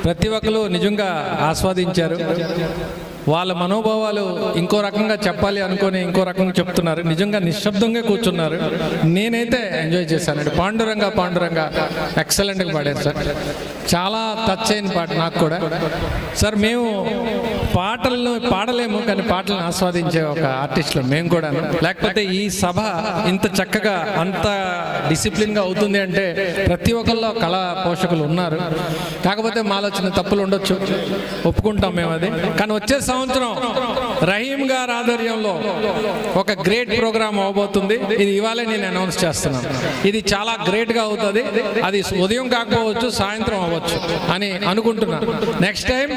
ప్రతి ఒక్కరు నిజంగా ఆస్వాదించారు. వాళ్ళ మనోభావాలు ఇంకో రకంగా చెప్పాలి అనుకొని ఇంకో రకంగా చెప్తున్నారు. నిజంగా నిశ్శబ్దంగా కూర్చున్నారు. నేనైతే ఎంజాయ్ చేశానండి. పాండురంగా ఎక్సలెంట్గా పాడారు సార్. చాలా టచ్ అయిన పాట నాకు కూడా. సార్ మేము పాటలను పాడలేము, కానీ పాటలను ఆస్వాదించే ఒక ఆర్టిస్టులు మేము కూడా. లేకపోతే ఈ సభ ఇంత చక్కగా అంత డిసిప్లిన్గా అవుతుంది అంటే ప్రతి ఒక్కరిలో కళా పోషకులు ఉన్నారు. కాకపోతే మాలో చిన్న తప్పులు ఉండొచ్చు, ఒప్పుకుంటాం మేము అది. కానీ వచ్చే సంవత్సరం రహీం గారి ఆధ్వర్యంలో ఒక గ్రేట్ ప్రోగ్రామ్ అవబోతుంది. ఇది ఇవాళే నేను అనౌన్స్ చేస్తున్నాను. ఇది చాలా గ్రేట్గా అవుతుంది. అది ఉదయం కాకపోవచ్చు, సాయంత్రం అవ్వచ్చు అని అనుకుంటున్నాను. నెక్స్ట్ టైం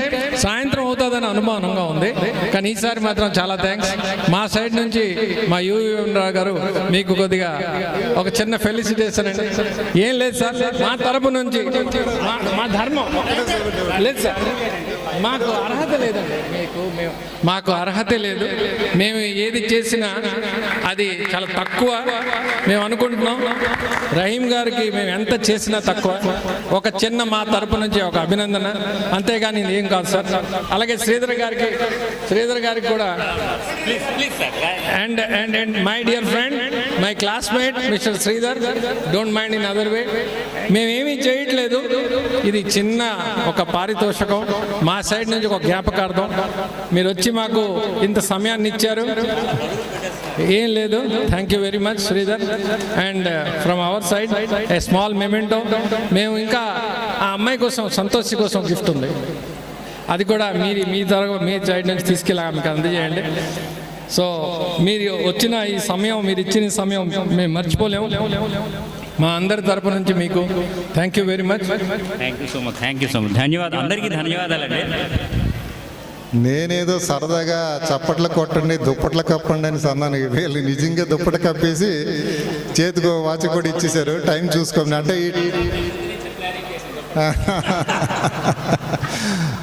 సాయంత్రం అవుతుందని అనుమానంగా ఉంది. కానీ ఈసారి మాత్రం చాలా థ్యాంక్స్. మా సైడ్ నుంచి మా యువన్ రావు గారు మీకు కొద్దిగా ఒక చిన్న ఫెలిసిటేషన్ అండి. ఏం లేదు సార్, మా తరపు నుంచి మా ధర్మం లేదు సార్. మాకు అర్హత లేదండి. మాకు అర్హత లేదు. మేము ఏది చేసినా అది చాలా తక్కువ మేము అనుకుంటున్నాం. రహీం గారికి మేము ఎంత చేసినా తక్కువ. ఒక చిన్న మా తరపు నుంచి ఒక అభినందన, అంతేగాని ఏం కాదు సార్. అలాగే శ్రీధర్ గారికి కూడా and and and my dear friend, my classmate mister Sridhar, don't mind in other way. మేమేమీ చేయట్లేదు. ఇది చిన్న ఒక పారితోషికం మా సైడ్ నుంచి, ఒక జ్ఞాపకార్థం. మీరు వచ్చి మాకు ఇంత సమయాన్ని ఇచ్చారు. ఏం లేదు. Thank you very much Sridhar. And from our side a small memento. మేము ఇంకా ఆ అమ్మాయి కోసం, సంతోషి కోసం గిఫ్ట్ ఉంది. అది కూడా మీ సైడ్ నుంచి తీసుకెళ్ళి మీకు అందజేయండి. సో మీరు వచ్చిన ఈ సమయం, మీరు ఇచ్చిన సమయం మేము మర్చిపోలేము. మా అందరి తరపు నుంచి మీకు thank you very much. Thank you so much. ధన్యవాదాలు, అందరికీ ధన్యవాదాలండి. నేనేదో సరదాగా చప్పట్లు కొట్టండి, దుప్పట్లు కప్పండి అని సన్నాను. వీళ్ళు నిజంగా దుప్పట్లు కప్పేసి చేతికో వాచ్ కూడా ఇచ్చేసారు. టైం చూసుకోండి అంటే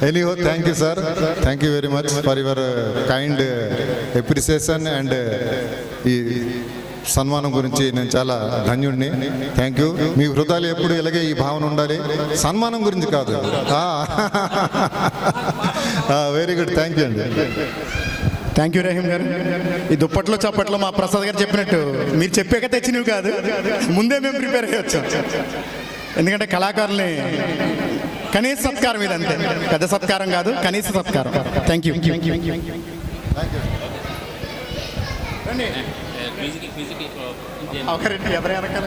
anyhow thank you sir. Thank you very much for your kind appreciation and ఈ సన్మానం గురించి నేను చాలా ధన్యుడిని. Thank you. మీ హృదయాలు ఎప్పుడు ఇలాగే ఈ భావన ఉండాలి. సన్మానం గురించి కాదు. Very good. థ్యాంక్ యూ అండి. థ్యాంక్ యూ రహీం గారు. ఈ దుప్పట్లో చప్పట్లో మా ప్రసాద్ గారు చెప్పినట్టు మీరు చెప్పాక తెచ్చినవి కాదు, ముందే మేము ప్రిపేర్ అయ్యి వచ్చాం. ఎందుకంటే కళాకారుల్ని కనీస సత్కారం ఇదంతే, పెద్ద సత్కారం కాదు, కనీస సత్కారం. Thank you. ఎవరైనా